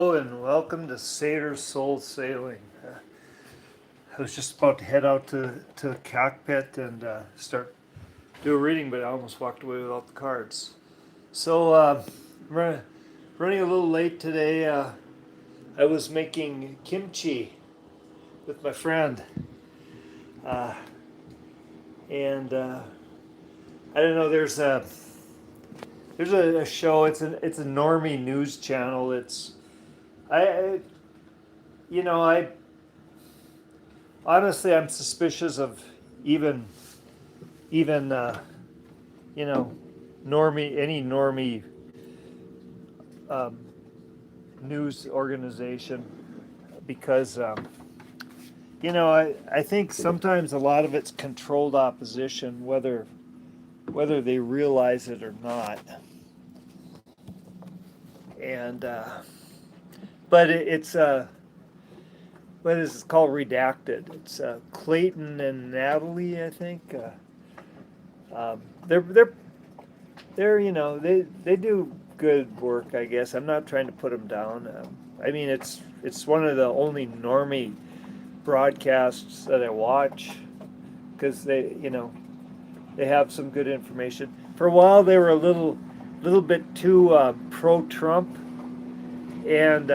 Hello and welcome to Seder Soul Sailing. I was just about to head out to the cockpit and start do a reading, but I almost walked away without the cards. So running a little late today. I was making kimchi with my friend, uh, and I don't know. There's a show. It's a normie news channel. I I honestly, I'm suspicious of even even you know any normie um, news organization because I think sometimes a lot of it's controlled opposition, whether they realize it or not, and but it's what is it called, redacted. It's Clayton and Natalie, I think. Um, they're they're they do good work, I guess. I'm not trying to put them down. I mean, it's one of the only normie broadcasts that I watch because they have some good information. For a while, they were a little bit too pro-Trump, and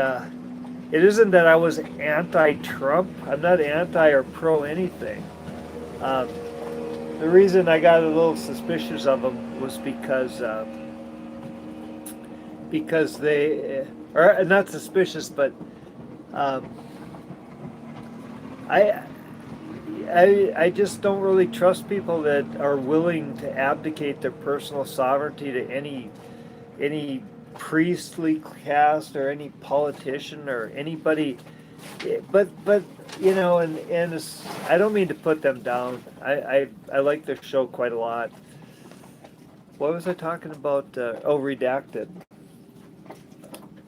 it isn't that I was anti-Trump. I'm not anti or pro anything. Um, the reason I got a little suspicious of them was because they are not suspicious, but um, I, I just don't really trust people that are willing to abdicate their personal sovereignty to any priestly caste or any politician or anybody. But and I don't mean to put them down. I like their show quite a lot. What was I talking about? Redacted.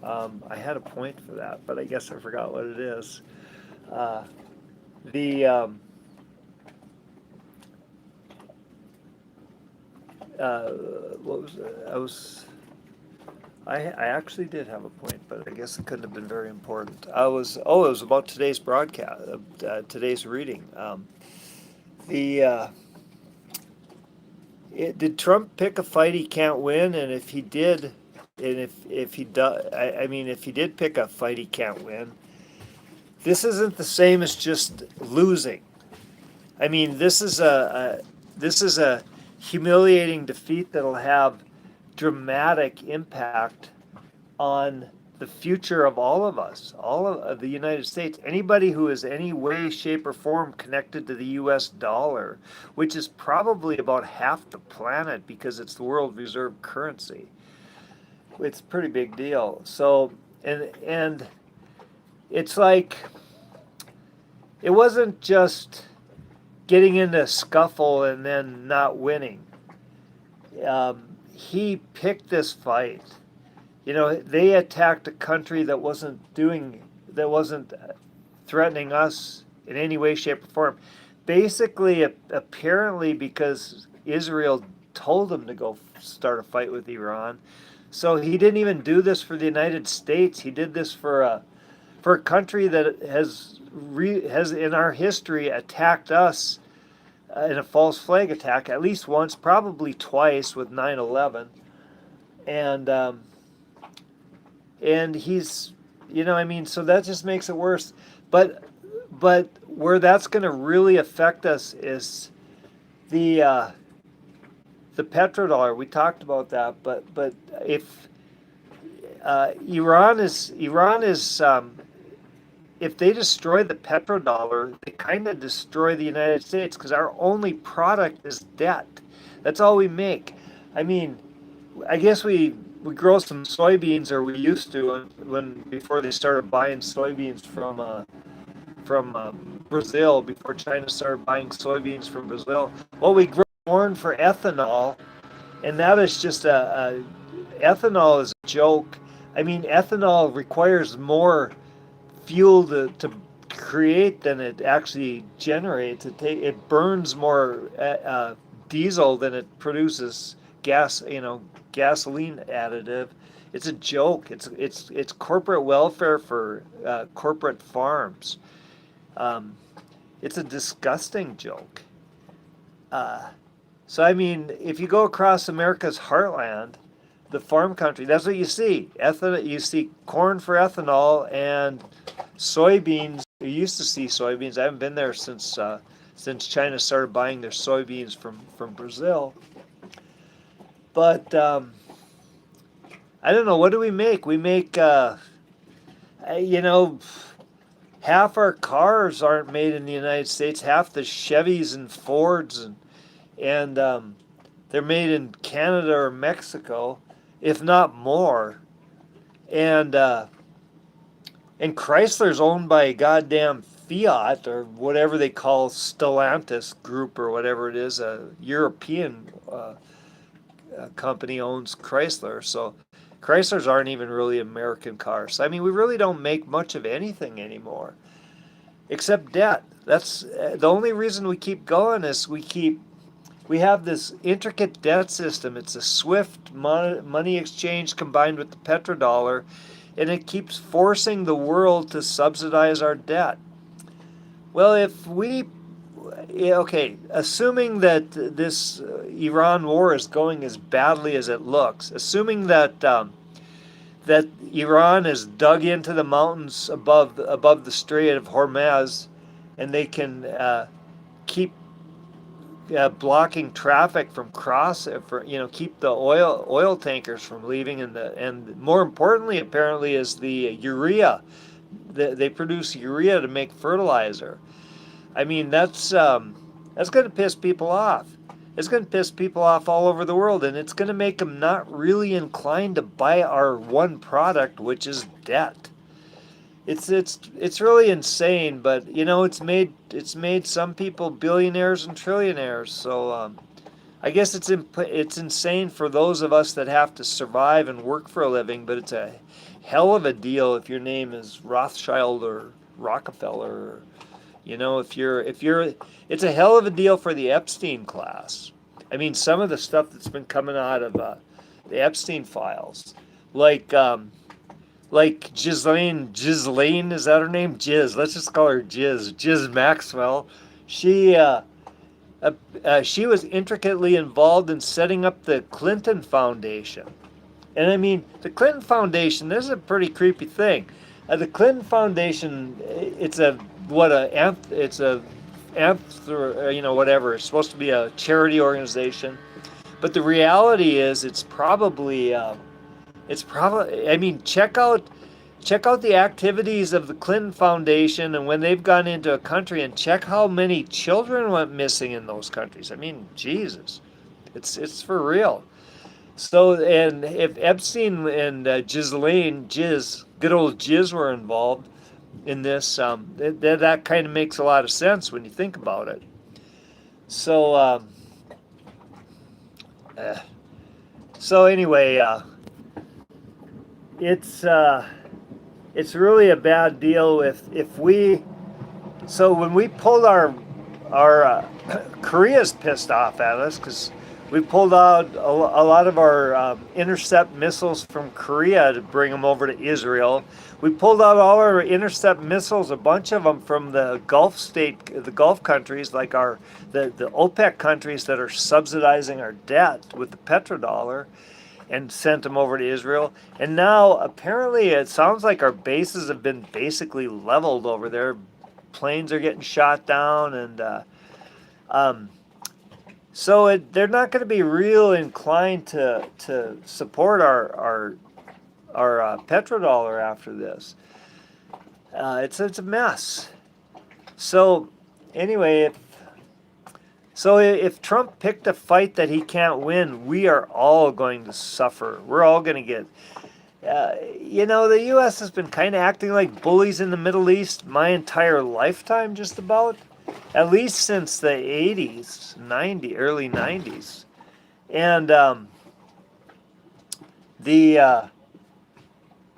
I had a point for that, but I guess I forgot what it is. Uh, the what was it? I actually did have a point, but I guess it couldn't have been very important. It was about today's broadcast, today's reading. The did Trump pick a fight he can't win? And if he did, and if he does, I mean, if he did pick a fight he can't win, this isn't the same as just losing. I mean, this is a humiliating defeat that'll have dramatic impact on the future of all of us, all of the United States. Anybody who is any way, shape, or form connected to the U.S. dollar, which is probably about half the planet because it's the world reserve currency. It's a pretty big deal. So, and it's like it wasn't just getting into a scuffle and then not winning. He picked this fight. They attacked a country that wasn't threatening us in any way, shape, or form. Basically, apparently, because Israel told him to go start a fight with Iran. So he didn't even do this for the United States. He did this for a country that has in our history attacked us in a false flag attack at least once, probably twice with 9/11, and he's I mean, so that just makes it worse. But where that's going to really affect us is the petrodollar. We talked about that, but if Iran is if they destroy the petrodollar, they kind of destroy the United States because our only product is debt. That's all we make. I mean, I guess we grow some soybeans, or we used to when before they started buying soybeans from Brazil, before China started buying soybeans from Brazil. Well, we grow corn for ethanol, and that is just ethanol is a joke. I mean, ethanol requires more fuel to create than it actually generates. It burns more diesel than it produces gasoline additive, It's a joke. It's corporate welfare for corporate farms. Um, it's a disgusting joke. Uh, so I mean, if you go across America's heartland, the farm country, that's what you see. You see corn for ethanol and soybeans. You used to see soybeans. I haven't been there since China started buying their soybeans from Brazil. But I don't know. What do we make? We make, you know, half our cars aren't made in the United States. Half the Chevys and Fords and they're made in Canada or Mexico, if not more. And and Chrysler's owned by a goddamn Fiat or whatever they call Stellantis Group or whatever it is. A European company owns Chrysler, so Chryslers aren't even really American cars. I mean, we really don't make much of anything anymore, except debt. That's the only reason we keep going is we have this intricate debt system. It's a swift money exchange combined with the petrodollar, and it keeps forcing the world to subsidize our debt. Well, assuming that this Iran war is going as badly as it looks, assuming that that Iran is dug into the mountains above the Strait of Hormuz, and they can keep blocking traffic from keep the oil tankers from leaving, and more importantly, apparently, is the urea. They produce urea to make fertilizer. I mean, that's going to piss people off. It's going to piss people off all over the world, and it's going to make them not really inclined to buy our one product, which is debt. It's really insane, but you know, it's made some people billionaires and trillionaires. So I guess it's insane for those of us that have to survive and work for a living, but it's a hell of a deal if your name is Rothschild or Rockefeller. Or, you know, if you're, it's a hell of a deal for the Epstein class. I mean, some of the stuff that's been coming out of the Epstein files, like Ghislaine, is that her name? Giz. Let's just call her Giz. Giz Maxwell. She she was intricately involved in setting up the Clinton Foundation. And I mean, the Clinton Foundation, this is a pretty creepy thing. The Clinton Foundation, it's a whatever. It's supposed to be a charity organization, but the reality is, it's probably. I mean, check out the activities of the Clinton Foundation and when they've gone into a country, and check how many children went missing in those countries. I mean, Jesus, it's for real. So, and if Epstein and good old Giz were involved in this, that kind of makes a lot of sense when you think about it. So, anyway, it's really a bad deal when we pulled our Korea's pissed off at us because we pulled out a lot of our intercept missiles from Korea to bring them over to Israel. We pulled out all our intercept missiles, a bunch of them from the Gulf countries, like the OPEC countries that are subsidizing our debt with the petrodollar, and sent them over to Israel. And now, apparently, it sounds like our bases have been basically leveled over there. Planes are getting shot down, and they're not going to be real inclined to support our petrodollar after this. It's a mess. So anyway, if Trump picked a fight that he can't win, we are all going to suffer. We're all going to get. The U.S. has been kind of acting like bullies in the Middle East my entire lifetime, just about. At least since the 80s, early 90s. And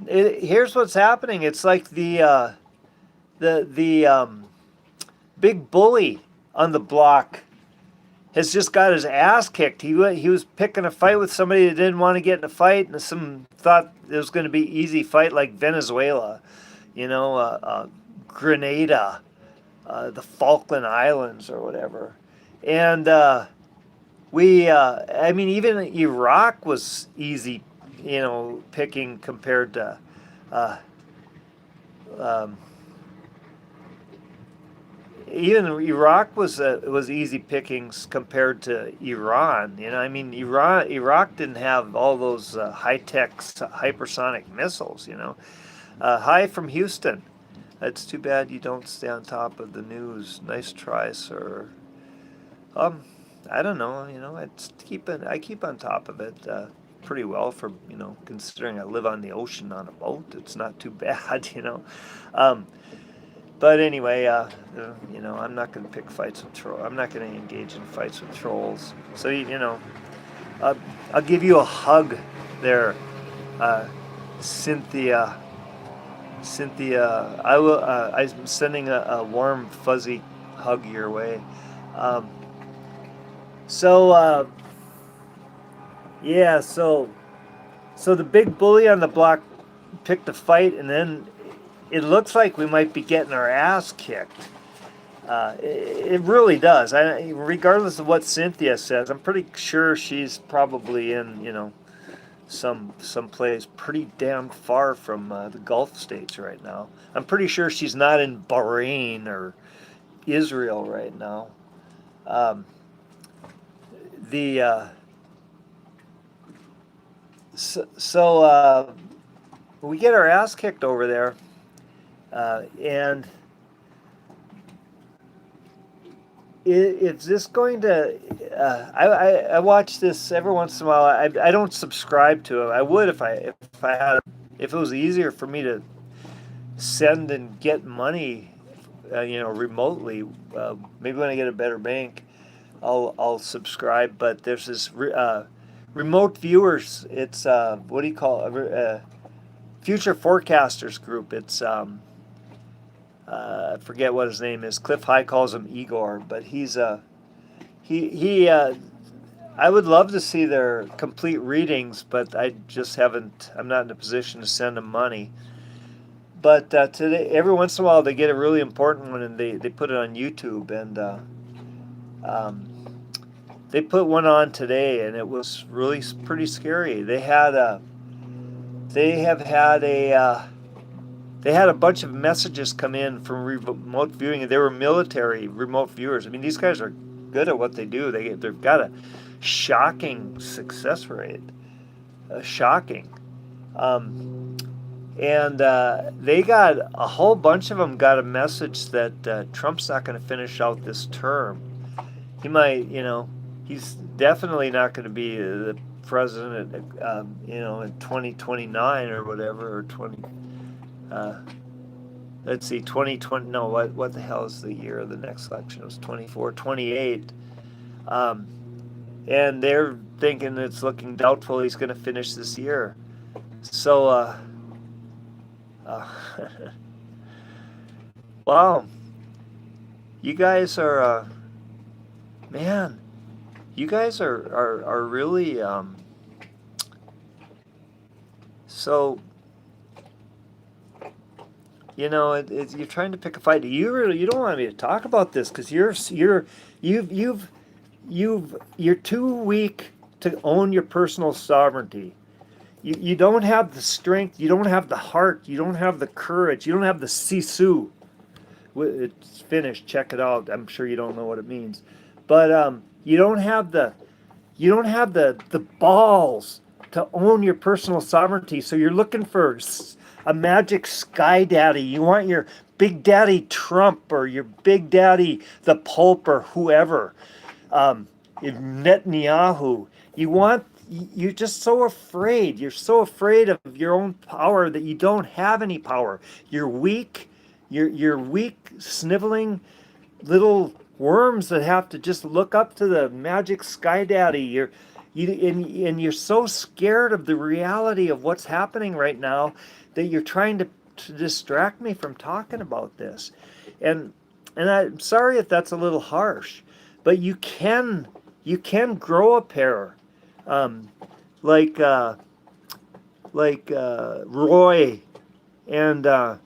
here's what's happening. It's like the big bully on the block has just got his ass kicked. He was picking a fight with somebody that didn't want to get in a fight, and some thought it was going to be easy fight like Venezuela, Grenada, the Falkland Islands or whatever, and I mean, even Iraq was easy, picking compared to. Uh, um, Even Iraq was easy pickings compared to Iran. I mean, Iraq didn't have all those high tech hypersonic missiles. Hi from Houston. It's too bad you don't stay on top of the news. Nice try, sir. I don't know. I keep on top of it pretty well for considering I live on the ocean on a boat. It's not too bad. Um, but anyway, I'm not going to pick fights with trolls. I'm not going to engage in fights with trolls. So, I'll give you a hug there, Cynthia. Cynthia, I will. I'm sending a warm, fuzzy hug your way. Um, so, yeah. So the big bully on the block picked a fight, and then it looks like we might be getting our ass kicked. It really does. Regardless of what Cynthia says, I'm pretty sure she's probably in, some place pretty damn far from the Gulf states right now. I'm pretty sure she's not in Bahrain or Israel right now. Um, the we get our ass kicked over there, and is this going to? I watch this every once in a while. I don't subscribe to it. I would if I had if it was easier for me to send and get money, remotely. Maybe when I get a better bank, I'll subscribe. But there's this remote viewers. It's what do you call it? Future Forecasters group. It's I forget what his name is. Cliff High calls him Igor, but he's he. I would love to see their complete readings, but I just haven't. I'm not in a position to send them money. But today, every once in a while, they get a really important one, and they put it on YouTube, and um, they put one on today, and it was really pretty scary. They have had a. They had a bunch of messages come in from remote viewing, and they were military remote viewers. I mean, these guys are good at what they do. They've got a shocking success rate, shocking, and they got a whole bunch of them got a message that Trump's not going to finish out this term. He might, he's definitely not going to be the president, in 2029 or whatever, or 20. Let's see, 2020. No, what the hell is the year of the next election? It was 24, 28. And they're thinking it's looking doubtful he's going to finish this year. So, wow, you guys are, man, you guys are really, so. You're trying to pick a fight. You don't want me to talk about this because you're too weak to own your personal sovereignty. You don't have the strength. You don't have the heart. You don't have the courage. You don't have the sisu. It's finished. Check it out. I'm sure you don't know what it means, but you don't have the balls to own your personal sovereignty. So you're looking for a magic sky daddy. You want your big daddy Trump or your big daddy the Pope or whoever, Netanyahu. You're just so afraid. You're so afraid of your own power that you don't have any power. You're weak. You're weak, sniveling little worms that have to just look up to the magic sky daddy. And you're so scared of the reality of what's happening right now that you're trying to distract me from talking about this. And I'm sorry if that's a little harsh, but you can you can grow a pair, um, like Roy and uh,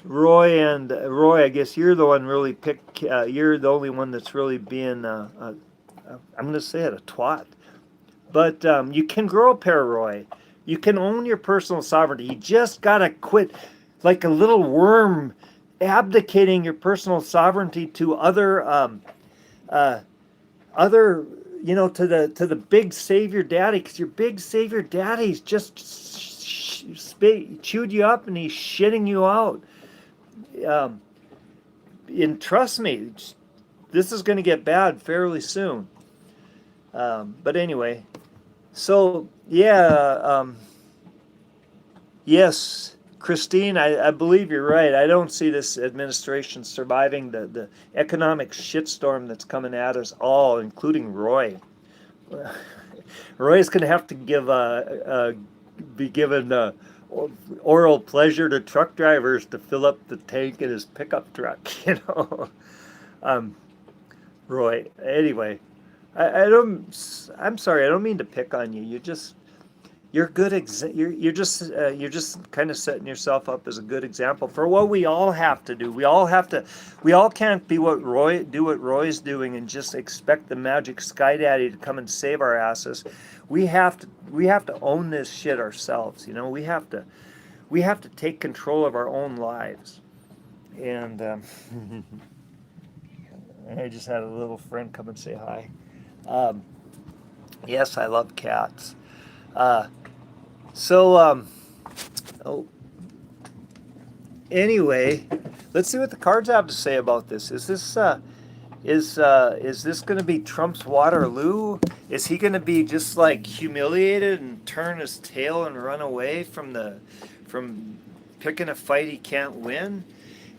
Roy. I guess you're the one really you're the only one that's really being. I'm going to say it, a twat. But you can grow a pair, Roy. You can own your personal sovereignty. You just gotta quit, like a little worm, abdicating your personal sovereignty to uh, other, to the big savior daddy, because your big savior daddy's just chewed you up and he's shitting you out. Um, and trust me, this is going to get bad fairly soon. But anyway, so yeah, yes, Christine, I believe you're right. I don't see this administration surviving the economic shitstorm that's coming at us all, including Roy. Roy's going to have to be given oral pleasure to truck drivers to fill up the tank in his pickup truck. Um, Roy. Anyway, I don't. I'm sorry. I don't mean to pick on you. You're good. You're just kind of setting yourself up as a good example for what we all have to do. We all can't be what Roy's doing and just expect the magic sky daddy to come and save our asses. We have to own this shit ourselves. We have to take control of our own lives. And I just had a little friend come and say hi. Yes, I love cats. Uh, so, oh, anyway, let's see what the cards have to say about this. Is this going to be Trump's Waterloo? Is he going to be just like humiliated and turn his tail and run away from picking a fight he can't win?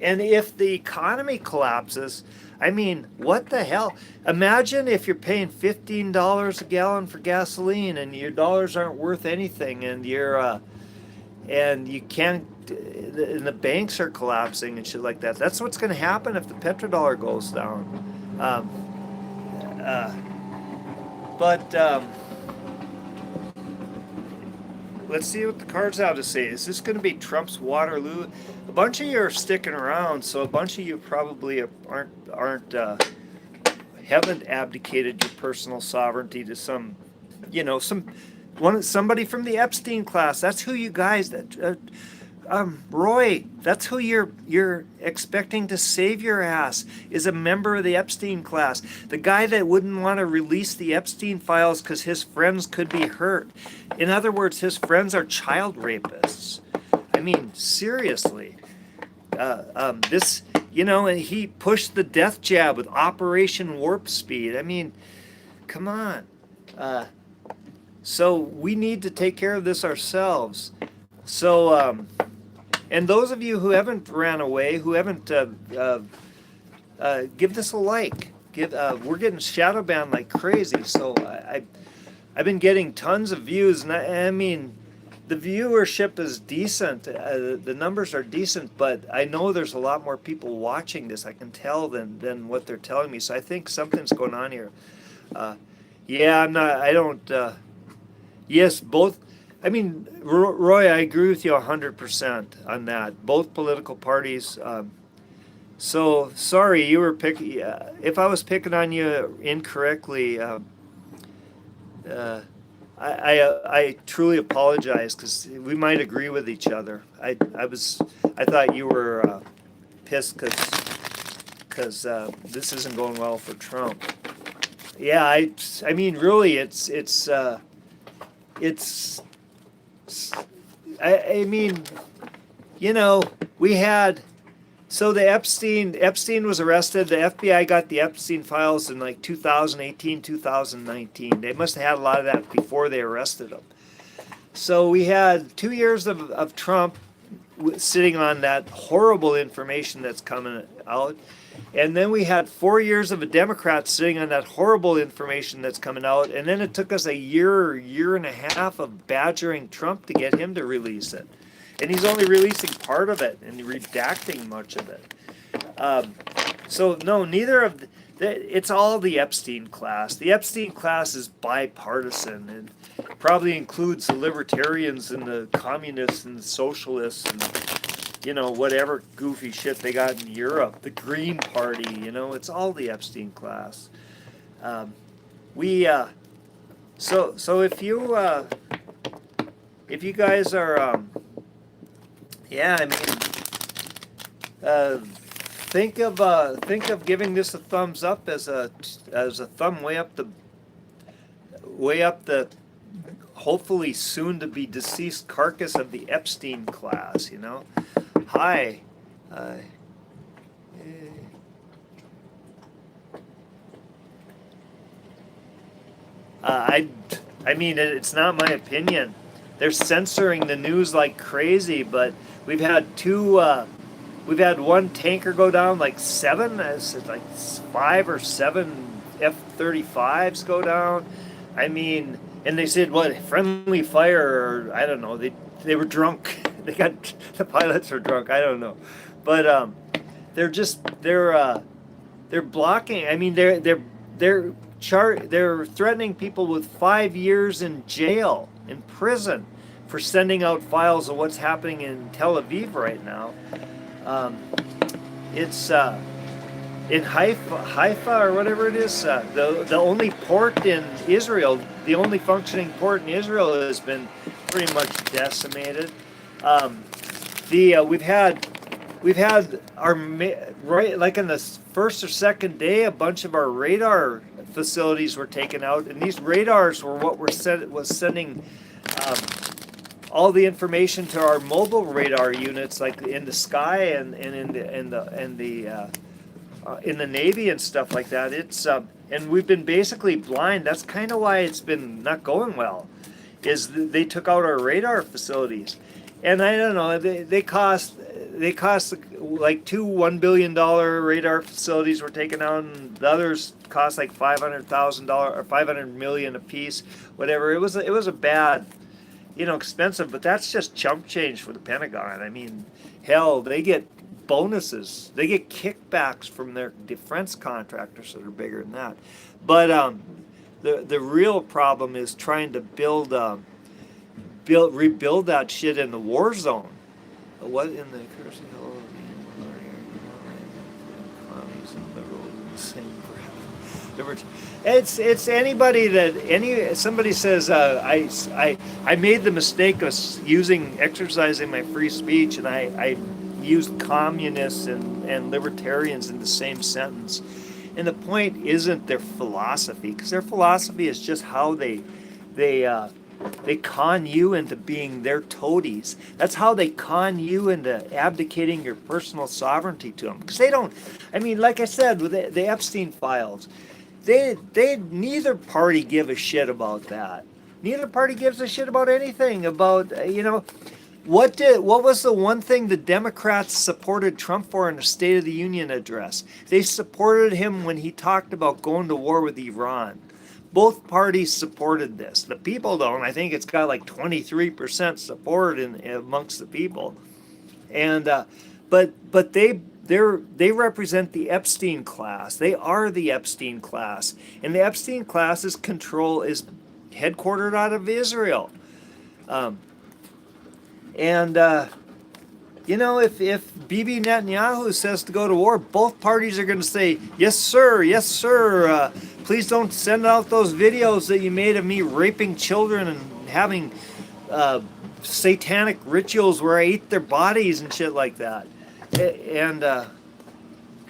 And if the economy collapses, I mean, what the hell? Imagine if you're paying $15 a gallon for gasoline and your dollars aren't worth anything, and and you can't, and the banks are collapsing and shit like that. That's what's going to happen if the petrodollar goes down. Um, uh, but let's see what the cards have to say. Is this going to be Trump's Waterloo? A bunch of you are sticking around, so a bunch of you probably haven't abdicated your personal sovereignty to somebody from the Epstein class. That's who you guys. Roy, that's who you're expecting to save your ass, is a member of the Epstein class. The guy that wouldn't want to release the Epstein files because his friends could be hurt. In other words, his friends are child rapists. I mean, seriously. And he pushed the death jab with Operation Warp Speed. I mean, come on. So we need to take care of this ourselves. So, and those of you who haven't ran away, who haven't, give this a like. We're getting shadow banned like crazy. So I've been getting tons of views, and I mean, the viewership is decent. The numbers are decent, but I know there's a lot more people watching this. I can tell than what they're telling me. So I think something's going on here. Yeah, I'm not. I don't. Yes, both. I mean, Roy, I agree with you 100% on that. Both political parties. So sorry, you were picking. If I was picking on you incorrectly, I truly apologize, because we might agree with each other. I thought you were pissed because this isn't going well for Trump. Yeah, I mean, really, I mean, we had, so the Epstein was arrested. The FBI got the Epstein files in like 2018, 2019. They must have had a lot of that before they arrested him. So we had 2 years of Trump sitting on that horrible information that's coming out. And then we had 4 years of a Democrat sitting on that horrible information that's coming out. And then it took us a year and a half of badgering Trump to get him to release it. And he's only releasing part of it and redacting much of it. So no, neither of It's all the Epstein class. The Epstein class is bipartisan and probably includes the libertarians and the communists and the socialists and whatever goofy shit they got in Europe. The Green Party, it's all the Epstein class. We so if you guys are yeah, I mean think of giving this a thumbs up as a thumb way up the hopefully soon to be deceased carcass of the Epstein class. Hi. I mean, it's not my opinion. They're censoring the news like crazy, but we've had one tanker go down, like 5 or 7 F-35s go down. I mean, and they said what, friendly fire, or I don't know. They were drunk. The pilots were drunk. I don't know, but they're blocking. I mean, they're threatening people with 5 years in jail, in prison, for sending out files of what's happening in Tel Aviv right now. It's in Haifa or whatever it is. The only port in Israel, the only functioning port in Israel, has been pretty much decimated. We've had our right, like in the first or second day, a bunch of our radar facilities were taken out, and these radars were what was sending all the information to our mobile radar units, like in the sky and in the Navy and stuff like that. It's and we've been basically blind. That's kind of why it's been not going well. Is they took out our radar facilities, and I don't know. They cost like two $1 billion radar facilities were taken out, and the others cost like $500,000 or $500 million a piece, whatever. It was a bad, expensive, but that's just chump change for the Pentagon. I mean, hell, they get bonuses, they get kickbacks from their defense contractors that are bigger than that. But the real problem is trying to rebuild that shit in the war zone. What in the cursing commies and liberals in the same breath? It's anybody that somebody says I made the mistake of exercising my free speech, and I used communists and libertarians in the same sentence. And the point isn't their philosophy, because their philosophy is just how they con you into being their toadies. That's how they con you into abdicating your personal sovereignty to them. Because they don't, I mean, like I said, with the Epstein files, they neither party give a shit about that. Neither party gives a shit about anything about, what was the one thing the Democrats supported Trump for in the State of the Union address? They supported him when he talked about going to war with Iran. Both parties supported this. The people don't. I think it's got like 23% support amongst the people, and but they represent the Epstein class. They are the Epstein class, and the Epstein class is headquartered out of Israel. If Bibi Netanyahu says to go to war, both parties are going to say, yes, sir, yes, sir. Please don't send out those videos that you made of me raping children and having satanic rituals where I eat their bodies and shit like that.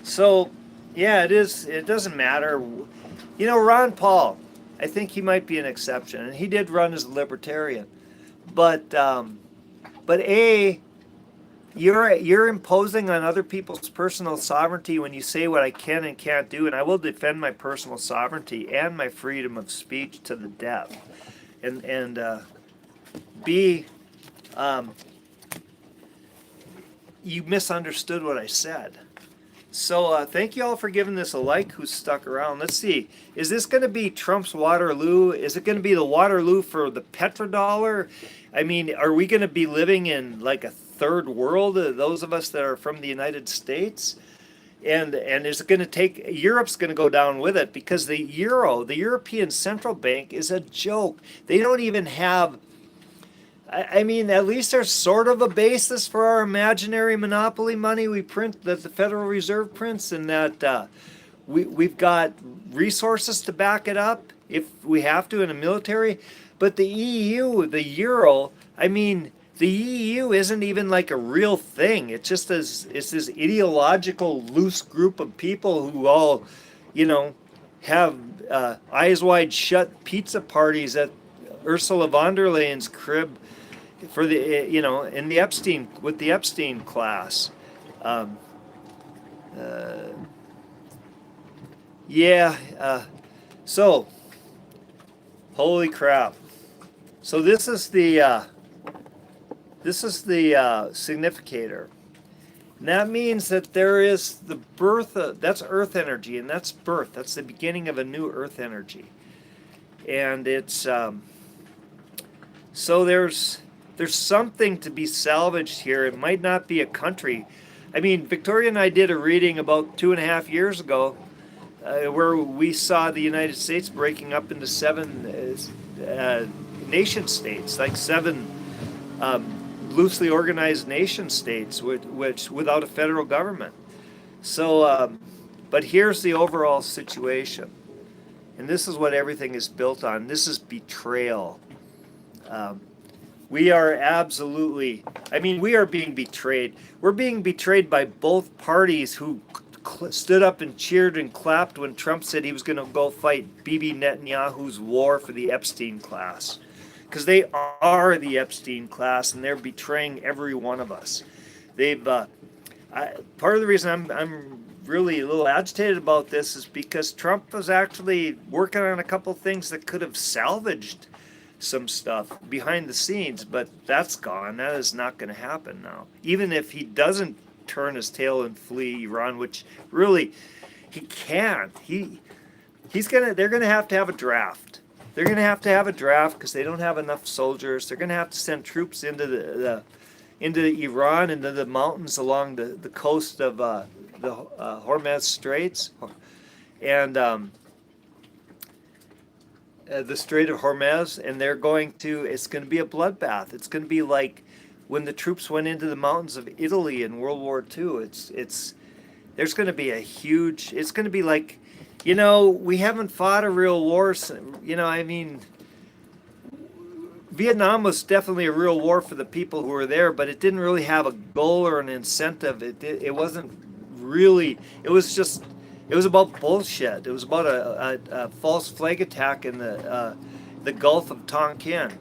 So, yeah, it doesn't matter. Ron Paul, I think he might be an exception, and he did run as a libertarian. But you're imposing on other people's personal sovereignty when you say what I can and can't do, and I will defend my personal sovereignty and my freedom of speech to the death. And you misunderstood what I said. So thank you all for giving this a like who's stuck around. Let's see. Is this going to be Trump's Waterloo? Is it going to be the Waterloo for the petrodollar? I mean, are we going to be living in like a third world, those of us that are from the United States? and it's going to take Europe's going to go down with it because the euro, the European Central Bank, is a joke. They don't even have. I mean, at least there's sort of a basis for our imaginary monopoly money we print that the Federal Reserve prints, and that we've got resources to back it up if we have to in a military. But the EU, the euro, I mean, the EU isn't even like a real thing. It's just it's this ideological loose group of people who all, you know, have eyes wide shut pizza parties at Ursula von der Leyen's crib for the in the Epstein with the Epstein class. Um, uh, yeah. So holy crap. So this is the significator. And that means that there is the birth of, that's earth energy, and that's birth. That's the beginning of a new earth energy. And it's so there's something to be salvaged here. It might not be a country. I mean, Victoria and I did a reading about 2.5 years ago where we saw the United States breaking up into 7 nation states, like 7 loosely organized nation states, which without a federal government. So, but here's the overall situation, and this is what everything is built on. This is betrayal. We are absolutely, I mean, we are being betrayed. We're being betrayed by both parties who stood up and cheered and clapped when Trump said he was going to go fight Bibi Netanyahu's war for the Epstein class. Because they are the Epstein class, and they're betraying every one of us. They've part of the reason I'm really a little agitated about this is because Trump was actually working on a couple things that could have salvaged some stuff behind the scenes, but that's gone. That is not going to happen now. Even if he doesn't turn his tail and flee Iran, which really he can't. They're gonna have to have a draft. They're going to have a draft because they don't have enough soldiers. They're going to have to send troops into Iran, into the mountains along the coast of the Hormuz Straits, and the Strait of Hormuz, and it's going to be a bloodbath. It's going to be like when the troops went into the mountains of Italy in World War II. There's going to be it's going to be like, we haven't fought a real war. I mean, Vietnam was definitely a real war for the people who were there, but it didn't really have a goal or an incentive. It wasn't really, it was about bullshit. It was about a false flag attack in the Gulf of Tonkin.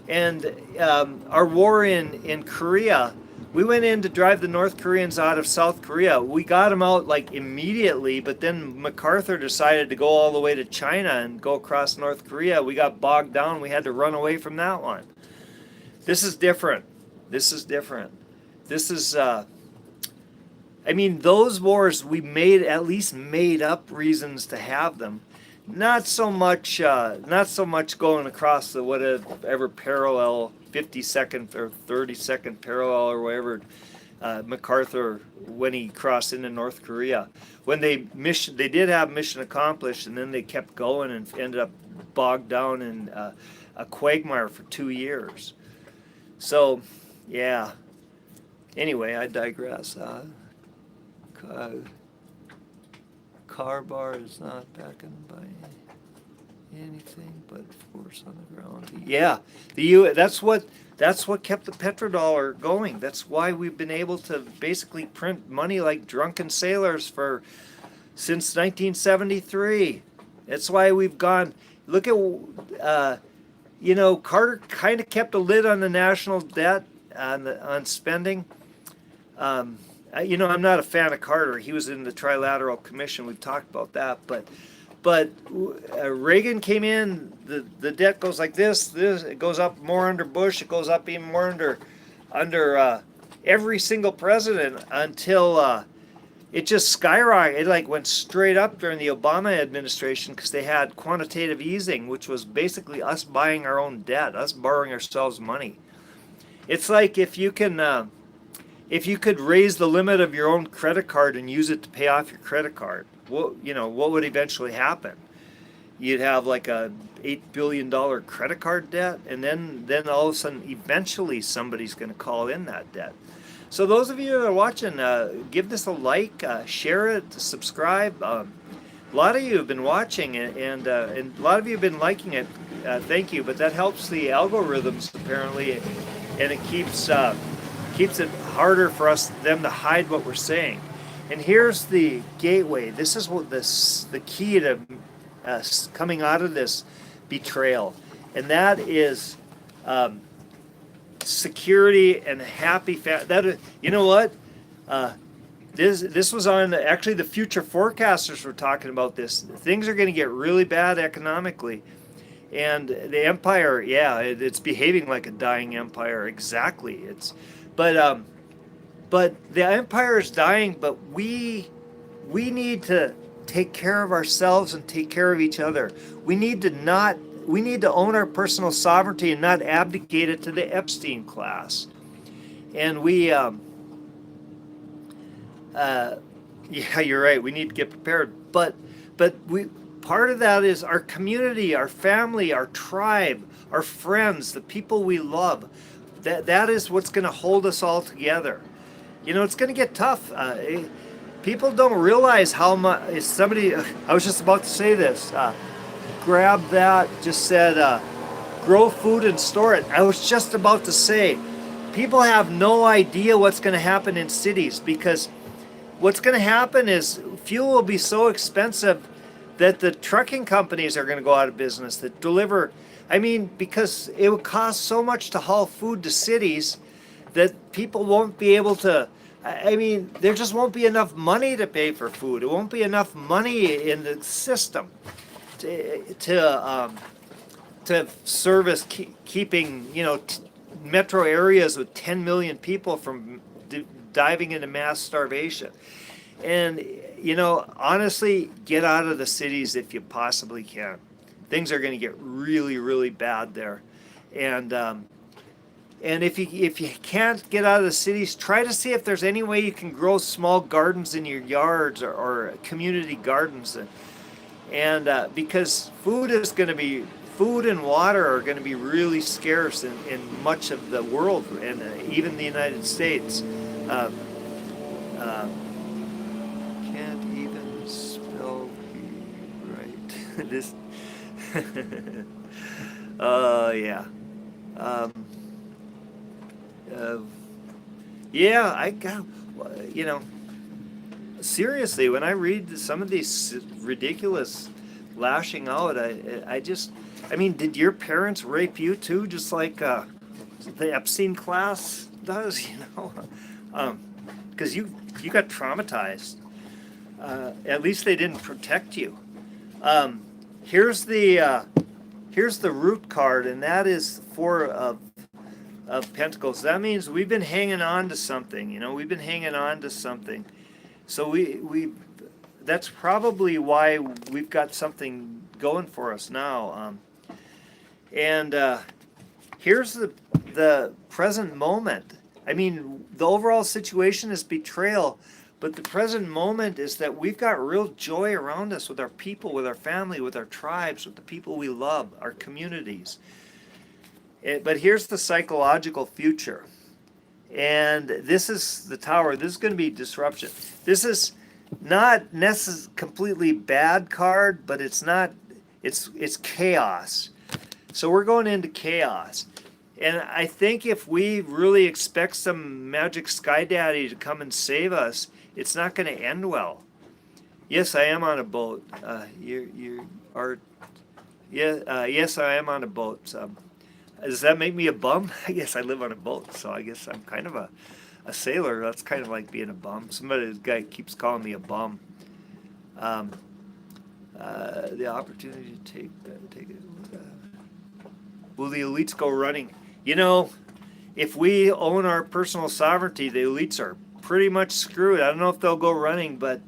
And our war in Korea, we went in to drive the North Koreans out of South Korea. We got them out like immediately, but then MacArthur decided to go all the way to China and go across North Korea. We got bogged down. We had to run away from that one. This is different. This is, I mean, those wars, we at least made up reasons to have them. Not so much going across the whatever parallel, 50-second or 30-second parallel or whatever, MacArthur, when he crossed into North Korea. When they did have mission accomplished, and then they kept going and ended up bogged down in a quagmire for 2 years. So, yeah. Anyway, I digress. Car bar is not backing by anything but force on the ground. Yeah, that's what kept the petrodollar going. That's why we've been able to basically print money like drunken sailors since 1973. That's why we've gone. Look at Carter kind of kept a lid on the national debt on spending. I'm not a fan of Carter. He was in the Trilateral Commission. We've talked about that. But Reagan came in, the debt goes like this. It goes up more under Bush. It goes up even more under every single president until it just skyrocketed. It went straight up during the Obama administration because they had quantitative easing, which was basically us buying our own debt, us borrowing ourselves money. It's like if you can... if you could raise the limit of your own credit card and use it to pay off your credit card, what would eventually happen? You'd have like a $8 billion credit card debt, and then all of a sudden, eventually, somebody's going to call in that debt. So those of you that are watching, give this a like, share it, subscribe. A lot of you have been watching, and a lot of you have been liking it. Thank you, but that helps the algorithms apparently, and it keeps it harder for them to hide what we're saying. And here's the gateway. This is the key to coming out of this betrayal, and that is security and a happy family. You know what? This was on actually the future forecasters were talking about this. Things are going to get really bad economically, and the empire, it's behaving like a dying empire. Exactly. But the empire is dying. But we need to take care of ourselves and take care of each other. We need to own our personal sovereignty and not abdicate it to the Epstein class. And yeah, you're right. We need to get prepared. But part of that is our community, our family, our tribe, our friends, the people we love. That is what's going to hold us all together. It's going to get tough. People don't realize how much. I was just about to say this. Grab that. Just said, grow food and store it. I was just about to say, people have no idea what's going to happen in cities, because what's going to happen is fuel will be so expensive that the trucking companies are going to go out of business that deliver. Because it would cost so much to haul food to cities that people won't be able to. There just won't be enough money to pay for food. It won't be enough money in the system to service keeping metro areas with 10 million people from diving into mass starvation. And honestly, get out of the cities if you possibly can. Things are going to get really, really bad there, and if you can't get out of the cities, try to see if there's any way you can grow small gardens in your yards or community gardens, and because food and water are going to be really scarce in much of the world, and even the United States. Can't even spell right. This. Yeah. Yeah, I got, seriously, when I read some of these ridiculous lashing out, did your parents rape you too, just like the Epstein class does, because you got traumatized. At least they didn't protect you. Here's the root card, and that is Four of Pentacles. That means we've been hanging on to something. We've been hanging on to something. So we that's probably why we've got something going for us now. And here's the present moment. The overall situation is betrayal. But the present moment is that we've got real joy around us with our people, with our family, with our tribes, with the people we love, our communities. But here's the psychological future. And this is the Tower. This is going to be disruption. This is not necessarily completely bad card, but it's chaos. So we're going into chaos. And I think if we really expect some magic sky daddy to come and save us, it's not going to end well. Yes, I am on a boat. Yes, I am on a boat. Does that make me a bum? I guess I live on a boat, so I guess I'm kind of a sailor. That's kind of like being a bum. This guy keeps calling me a bum. The opportunity to take it. Will the elites go running? If we own our personal sovereignty, the elites are pretty much screwed. I don't know if they'll go running, but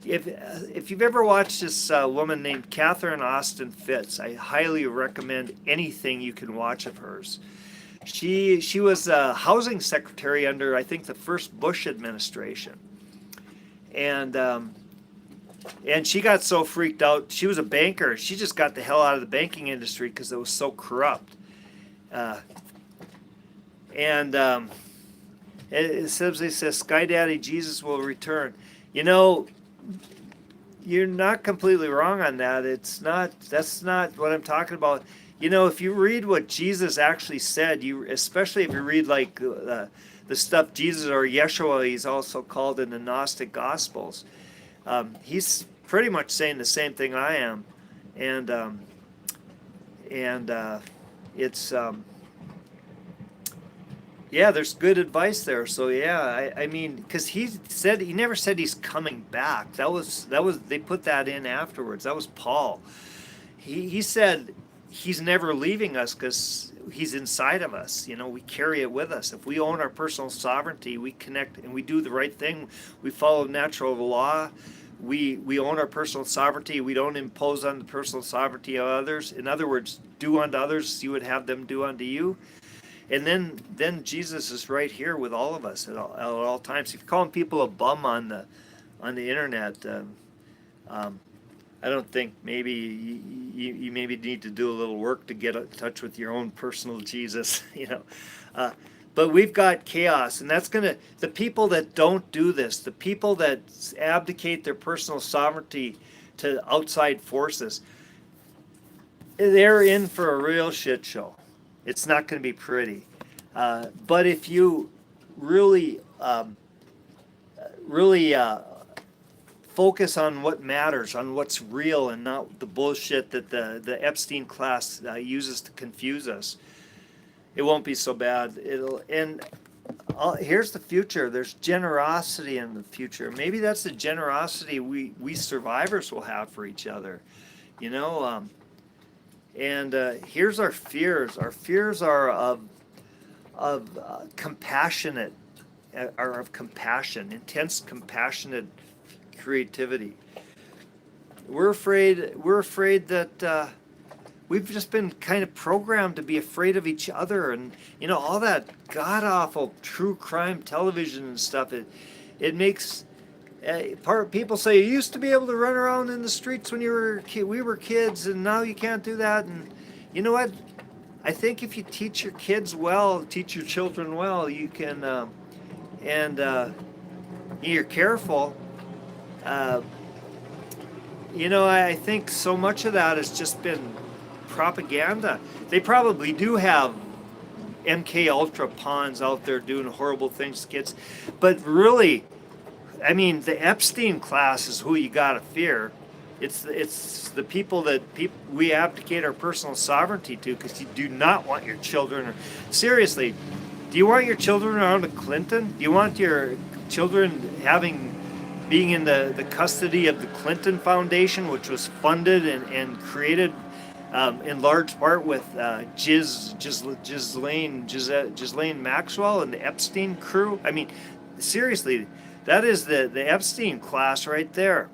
if you've ever watched this woman named Catherine Austin Fitts, I highly recommend anything you can watch of hers. She was a housing secretary under, I think, the first Bush administration, and she got so freaked out. She was a banker. She just got the hell out of the banking industry because it was so corrupt. Uh, and it simply says, "Sky Daddy Jesus will return." You know, you're not completely wrong on that. It's not. That's not what I'm talking about. You know, if you read what Jesus actually said, especially if you read like the stuff Jesus, or Yeshua, he's also called in the Gnostic Gospels, he's pretty much saying the same thing I am, and it's yeah, there's good advice there. So yeah, I mean, because he never said he's coming back. That was they put that in afterwards. That was Paul. He said he's never leaving us because he's inside of us. You know, we carry it with us. If we own our personal sovereignty, we connect and we do the right thing. We follow natural law. We own our personal sovereignty. We don't impose on the personal sovereignty of others. In other words, do unto others you would have them do unto you. And then Jesus is right here with all of us at all times. If you're calling people a bum on the internet, I don't think, maybe you maybe need to do a little work to get in touch with your own personal Jesus, you know. But we've got chaos, and that's the people that don't do this, the people that abdicate their personal sovereignty to outside forces, they're in for a real shit show. It's not going to be pretty. But if you really, really focus on what matters, on what's real, and not the bullshit that the Epstein class uses to confuse us, it won't be so bad. Here's the future. There's generosity in the future. Maybe that's the generosity we survivors will have for each other, you know. And here's our fears. Our fears are of compassionate, are of compassion, intense, compassionate creativity. We're afraid that we've just been kind of programmed to be afraid of each other, and you know, all that god awful true crime television and stuff. It makes people say you used to be able to run around in the streets when we were kids, and now you can't do that. And you know what? I think if you teach your kids well, teach your children well, you can, and you're careful. You know, I think so much of that has just been propaganda. They probably do have MK Ultra pawns out there doing horrible things to kids, but really, I mean, the Epstein class is who you gotta fear. It's the people that we abdicate our personal sovereignty to, because you do not want your children. Seriously, do you want your children around a Clinton? Do you want your children being in the custody of the Clinton Foundation, which was funded and created in large part with Ghislaine Maxwell and the Epstein crew? I mean, seriously, that is the Epstein class right there.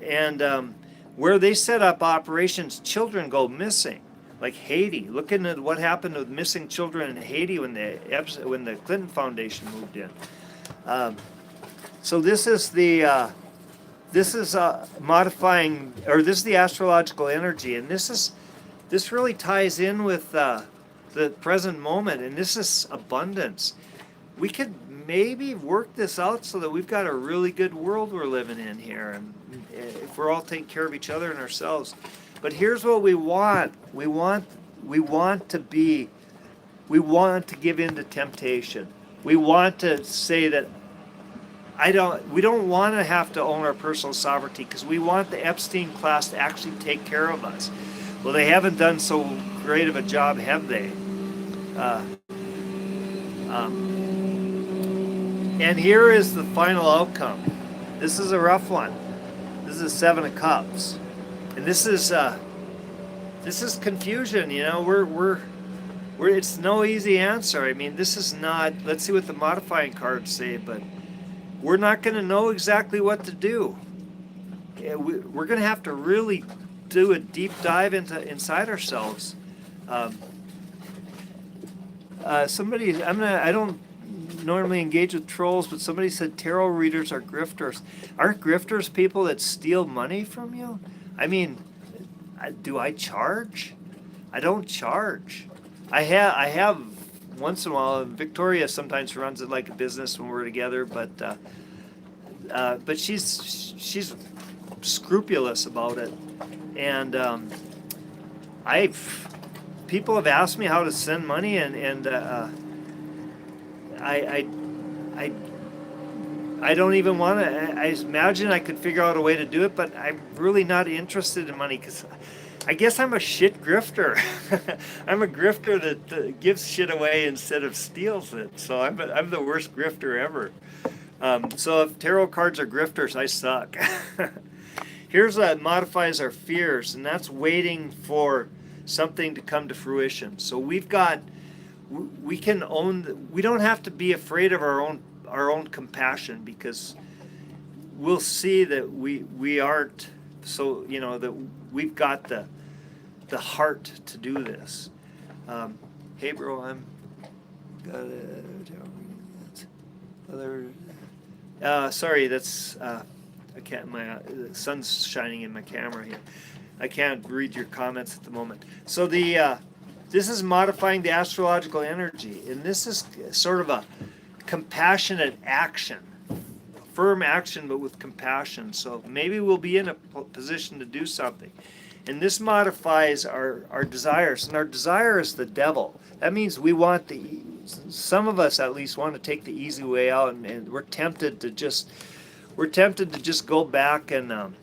And where they set up operations, children go missing. Like Haiti. Look into what happened with missing children in Haiti when the Clinton Foundation moved in. So this is modifying, or this is the astrological energy, and this really ties in with the present moment, and this is abundance. We could maybe work this out so that we've got a really good world we're living in here, and if we're all taking care of each other and ourselves. But here's what we want. We want to give in to temptation. We want to say that we don't want to have to own our personal sovereignty, because we want the Epstein class to actually take care of us. Well, they haven't done so great of a job, have they? And here is the final outcome. This is a rough one. This is 7 of Cups, and this is confusion. You know, we're it's no easy answer. I mean, this is not. Let's see what the modifying cards say, but we're not going to know exactly what to do. We're going to have to really do a deep dive inside ourselves. I don't normally engage with trolls, but somebody said tarot readers are grifters. Aren't grifters people that steal money from you? I mean, do I charge? I don't charge. I have once in a while. Victoria sometimes runs it like a business when we're together, but she's scrupulous about it, and I've people have asked me how to send money, and I I I don't even want to. I imagine I could figure out a way to do it, but I'm really not interested in money because I guess I'm a shit grifter. I'm a grifter that gives shit away instead of steals it. So I'm the worst grifter ever. So if tarot cards are grifters, I suck. Here's what modifies our fears, and that's waiting for something to come to fruition. So we can own. We don't have to be afraid of our own compassion, because we'll see that we aren't. So that we've got the heart to do this. Hey, bro, I'm got other. Sorry, that's I can't. The sun's shining in my camera here. I can't read your comments at the moment. So this is modifying the astrological energy, and this is sort of a compassionate action, firm action, but with compassion. So maybe we'll be in a position to do something. And this modifies our desires, and our desire is the devil. That means we want some of us at least want to take the easy way out, and we're tempted to just go back and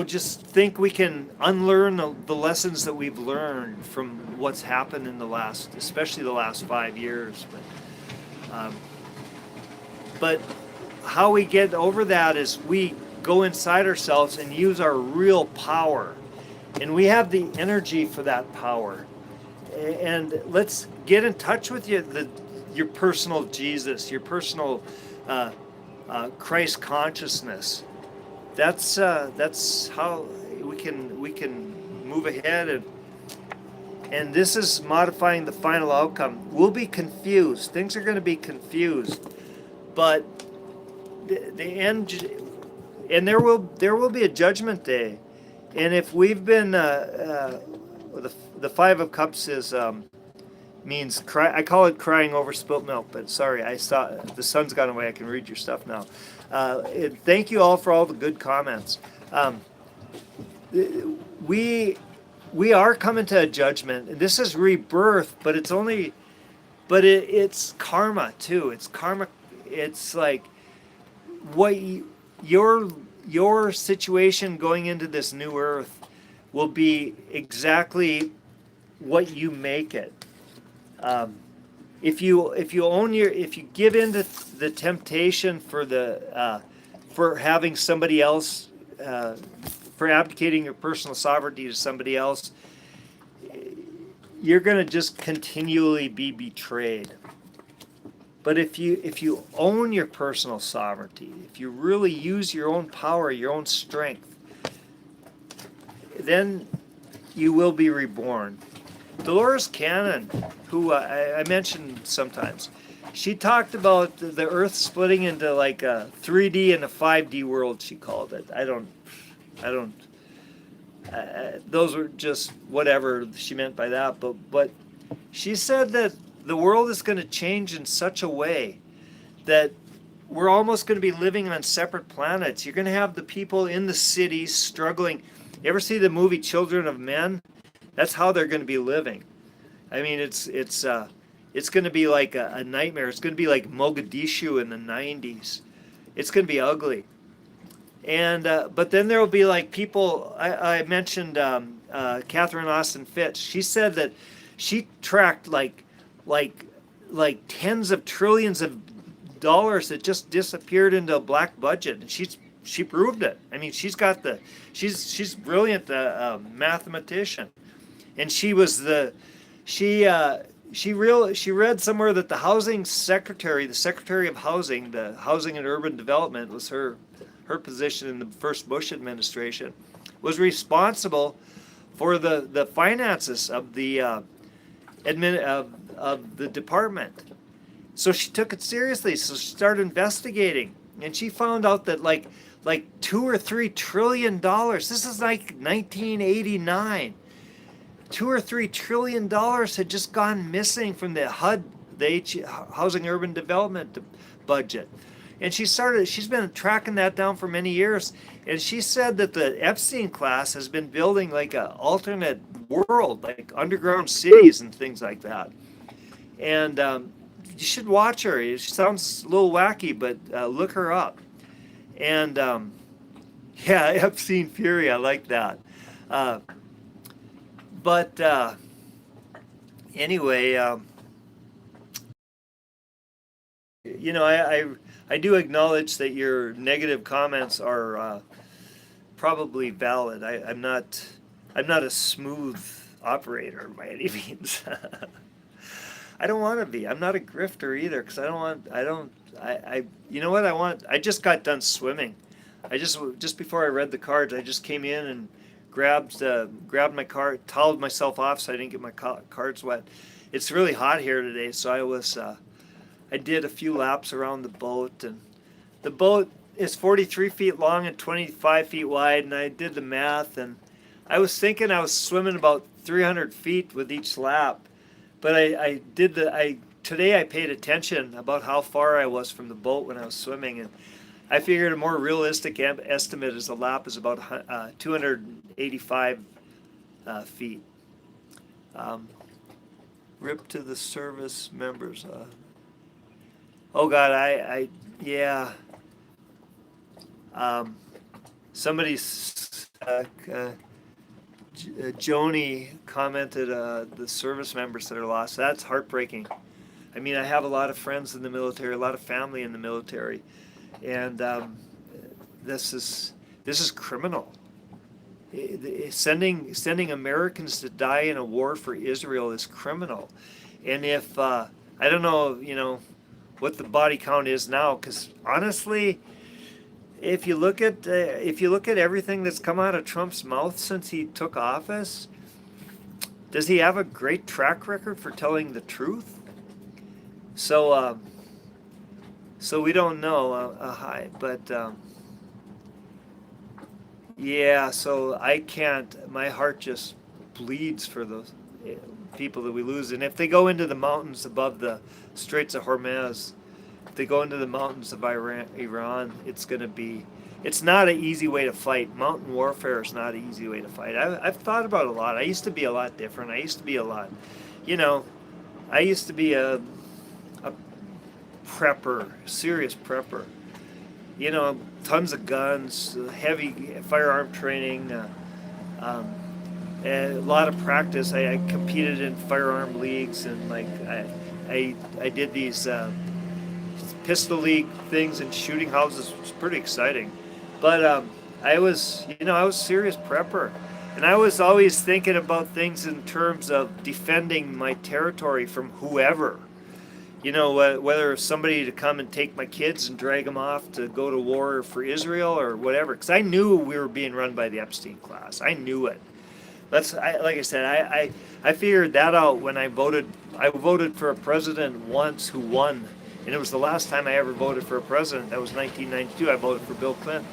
just think we can unlearn the lessons that we've learned from what's happened in especially the last 5 years. But how we get over that is we go inside ourselves and use our real power, and we have the energy for that power. And let's get in touch with your personal Jesus, your personal Christ consciousness. That's how we can move ahead, and this is modifying the final outcome. We'll be confused. Things are going to be confused, but the end, and there will be a judgment day. And if we've been the 5 of Cups means cry. I call it crying over spilt milk, but sorry, I saw the sun's gone away. I can read your stuff now. Thank you all for all the good comments. We are coming to a judgment. This is rebirth, but it's karma too. It's karma. It's like what your situation going into this new earth will be exactly what you make it. If you give in to the temptation for having somebody else, for abdicating your personal sovereignty to somebody else, you're going to just continually be betrayed. But if you own your personal sovereignty, if you really use your own power, your own strength, then you will be reborn. Dolores Cannon, who I mentioned sometimes, she talked about the Earth splitting into like a 3D and a 5D world. She called it. I don't. Those were just whatever she meant by that. But she said that the world is going to change in such a way that we're almost going to be living on separate planets. You're going to have the people in the cities struggling. You ever see the movie Children of Men? That's how they're going to be living. I mean, it's going to be like a nightmare. It's going to be like Mogadishu in the 90s. It's going to be ugly. And but then there will be like people. I mentioned Catherine Austin Fitch. She said that she tracked like tens of trillions of dollars that just disappeared into a black budget, and she proved it. I mean, she's brilliant mathematician. And she read somewhere that the housing secretary, the Secretary of Housing, the Housing and Urban Development was her position in the first Bush administration, was responsible for the finances of the of the department. So she took it seriously. So she started investigating, and she found out that like $2 or $3 trillion. This is like 1989. $2 or $3 trillion had just gone missing from the HUD, the Housing Urban Development budget. And she's been tracking that down for many years. And she said that the Epstein class has been building like an alternate world, like underground cities and things like that. And you should watch her. She sounds a little wacky, but look her up. And yeah, Epstein Fury, I like that. But anyway, I do acknowledge that your negative comments are probably valid. I'm not a smooth operator by any means. I don't want to be. I'm not a grifter either, because you know what I want? I just got done swimming. Just before I read the cards, I just came in and grabbed my card, toweled myself off so I didn't get my cards wet. It's really hot here today, so I did a few laps around the boat, and the boat is 43 feet long and 25 feet wide, and I did the math, and I was thinking I was swimming about 300 feet with each lap. But today I paid attention about how far I was from the boat when I was swimming, and I figured a more realistic estimate is a lap is about 285 feet. Rip to the service members. Oh God, yeah. Somebody's Joni commented the service members that are lost. That's heartbreaking. I mean, I have a lot of friends in the military, a lot of family in the military, and this is criminal. Sending Americans to die in a war for Israel is criminal. And if I don't know, what the body count is now, because honestly, if you look at everything that's come out of Trump's mouth since he took office, does he have a great track record for telling the truth? So we don't know. But yeah. So I can't. My heart just bleeds for those people that we lose. And if they go into the mountains above the Straits of Hormuz, if they go into the mountains of Iran, it's not an easy way to fight. Mountain warfare is not an easy way to fight. I've thought about it a lot. I used to be a lot different. I used to be a prepper, serious prepper. Tons of guns, heavy firearm training, a lot of practice. I competed in firearm leagues, and I did these pistol league things in shooting houses. It was pretty exciting. But I was a serious prepper, and I was always thinking about things in terms of defending my territory from whoever. Whether somebody to come and take my kids and drag them off to go to war for Israel or whatever, because I knew we were being run by the Epstein class. I knew it. Like I said, I figured that out when I voted. I voted for a president once who won, and it was the last time I ever voted for a president. That was 1992. I voted for Bill Clinton,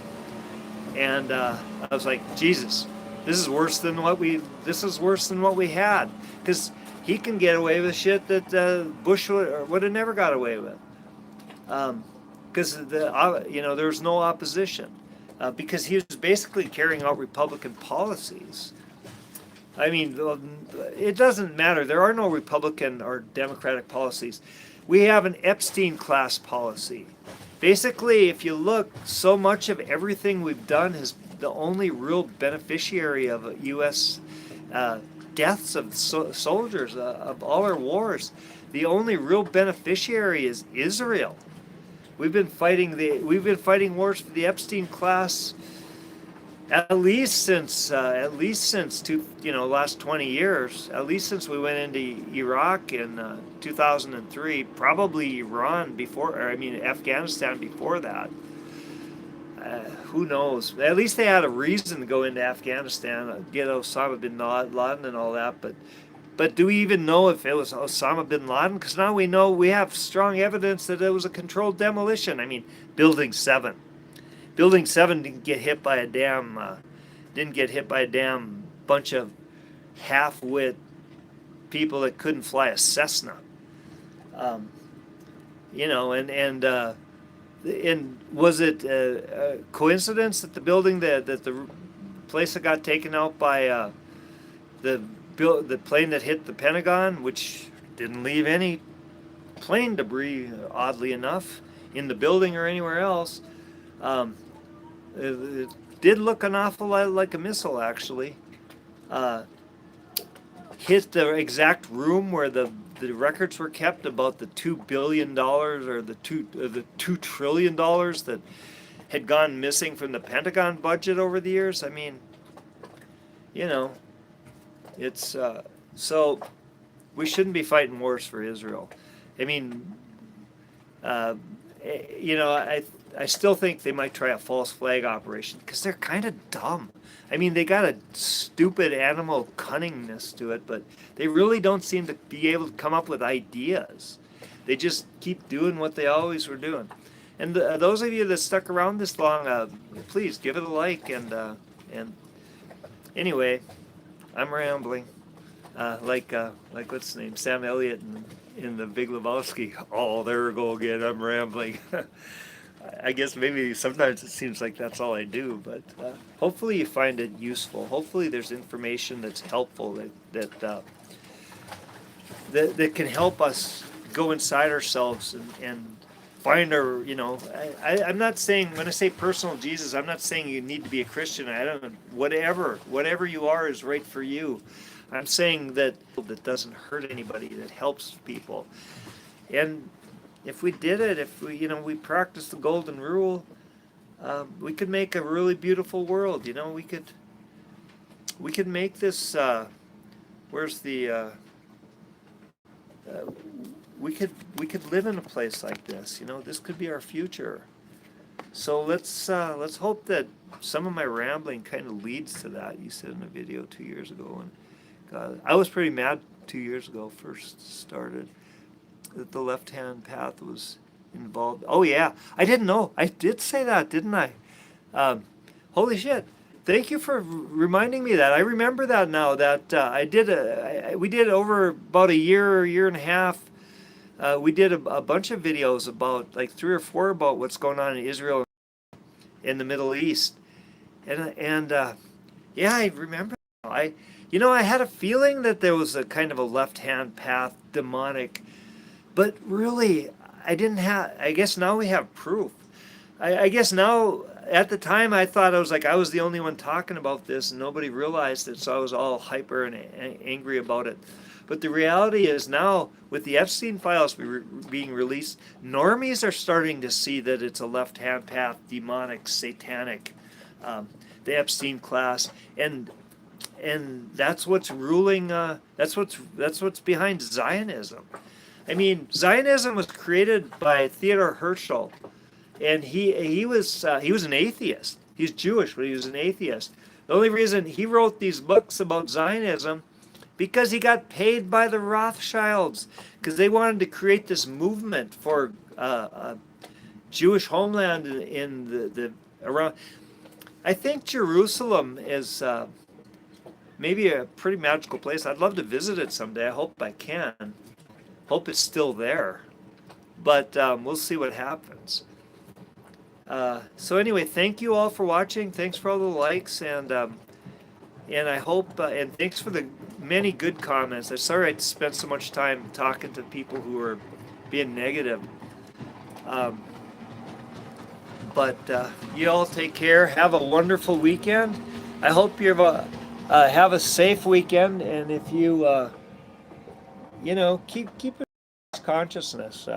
and I was like, Jesus, this is worse than what we had, because he can get away with shit that Bush would have never got away with, because there was no opposition, because he was basically carrying out Republican policies. I mean, it doesn't matter. There are no Republican or Democratic policies. We have an Epstein class policy. Basically, if you look, so much of everything we've done is the only real beneficiary of U.S. Deaths of soldiers, of all our wars. The only real beneficiary is Israel. We've been fighting wars for the Epstein class at least since last 20 years, at least since we went into Iraq in 2003, probably Afghanistan before that. who knows? At least they had a reason to go into Afghanistan, get Osama bin Laden and all that. But do we even know if it was Osama bin Laden? Because now we know, we have strong evidence that it was a controlled demolition. I mean, Building 7. Building 7 didn't get hit by a damn bunch of half-wit people that couldn't fly a Cessna. Um, you know, and was it a coincidence that the building that the place that got taken out by the plane that hit the Pentagon, which didn't leave any plane debris, oddly enough, in the building or anywhere else, it did look an awful lot like a missile, actually. Hit the exact room where the records were kept about the $2 billion or the $2 trillion that had gone missing from the Pentagon budget over the years. I mean, you know, it's so we shouldn't be fighting wars for Israel. I mean, you know, I still think they might try a false flag operation because they're kind of dumb. I mean, they got a stupid animal cunningness to it, but they really don't seem to be able to come up with ideas. They just keep doing what they always were doing. And those of you that stuck around this long, please give it a like. And anyway, I'm rambling. Like what's his name, Sam Elliott in The Big Lebowski. Oh, there we go again. I'm rambling. I guess maybe sometimes it seems like that's all I do, but hopefully you find it useful. Hopefully there's information that's helpful that can help us go inside ourselves and find our, you know, I'm not saying, when I say personal Jesus, I'm not saying you need to be a Christian. I don't, whatever you are is right for you. I'm saying that doesn't hurt anybody, that helps people. And if we did it, if we, you know, we practiced the golden rule, we could make a really beautiful world. You know, we could make this. Where's the? We could live in a place like this. You know, this could be our future. So let's hope that some of my rambling kind of leads to that. You said in a video 2 years ago, and God, I was pretty mad 2 years ago. First started. That the left-hand path was involved. Oh yeah, I didn't know. I did say that, didn't I? Holy shit! Thank you for reminding me that. I remember that now. That we did over about a year and a half. We did a bunch of videos about, like 3 or 4, about what's going on in Israel, in the Middle East, and yeah, I remember. I had a feeling that there was a kind of a left-hand path, demonic. But really, I guess now we have proof. I guess now, at the time, I thought I was the only one talking about this and nobody realized it, so I was all hyper and angry about it. But the reality is now, with the Epstein files being released, normies are starting to see that it's a left-hand path, demonic, satanic, the Epstein class, and that's what's ruling. That's what's behind Zionism. I mean, Zionism was created by Theodor Herzl, and he was an atheist. He's Jewish, but he was an atheist. The only reason he wrote these books about Zionism, because he got paid by the Rothschilds, because they wanted to create this movement for Jewish homeland in the around. I think Jerusalem is maybe a pretty magical place. I'd love to visit it someday. I hope I can. Hope it's still there, but we'll see what happens. So anyway, thank you all for watching. Thanks for all the likes, and I hope and thanks for the many good comments. I'm sorry I spent so much time talking to people who are being negative. But you all take care. Have a wonderful weekend. I hope you have a safe weekend, and if you keep consciousness.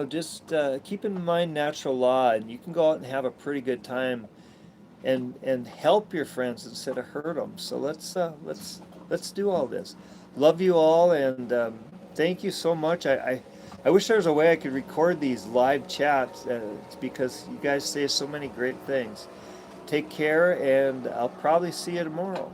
Just keep in mind natural law, and you can go out and have a pretty good time, and help your friends instead of hurt them. So let's do all this. Love you all, and thank you so much. I I wish there was a way I could record these live chats because you guys say so many great things. Take care, and I'll probably see you tomorrow.